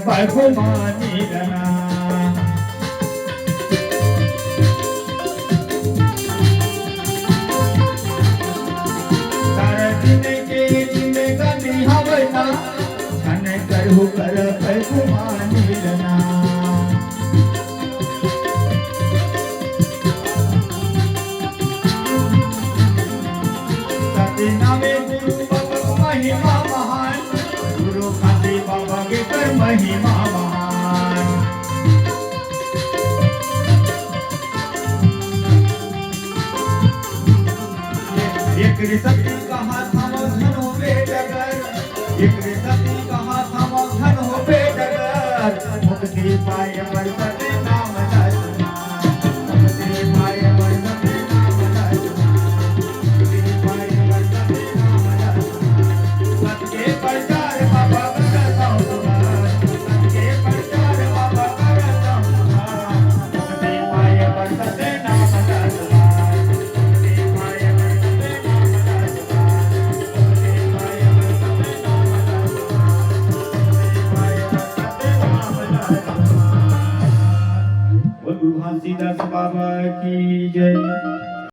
ભગવાની રના તારતીને કે જિંદગાની હવના અને કરહુ કર ભગવાની રના સતી નામે ગુરુ બાબા મહિમા મહાન ગુરુ ખાતે બાબા કે કર મહિમા सती कहा थामो धन हो बेडगर एक सती कहा थामो धन हो बेडगर मुक्ति पाए वर्षते नाम दसना मुक्ति पाए वर्षते नाम दसना मुक्ति पाए वर्षते नाम दसना सत्य प्रचार बाबा करता हूँ सत्य प्रचार बाबा करता हूँ मुक्ति पाए वर्षते नाम दसना सीधा बाबा की जय।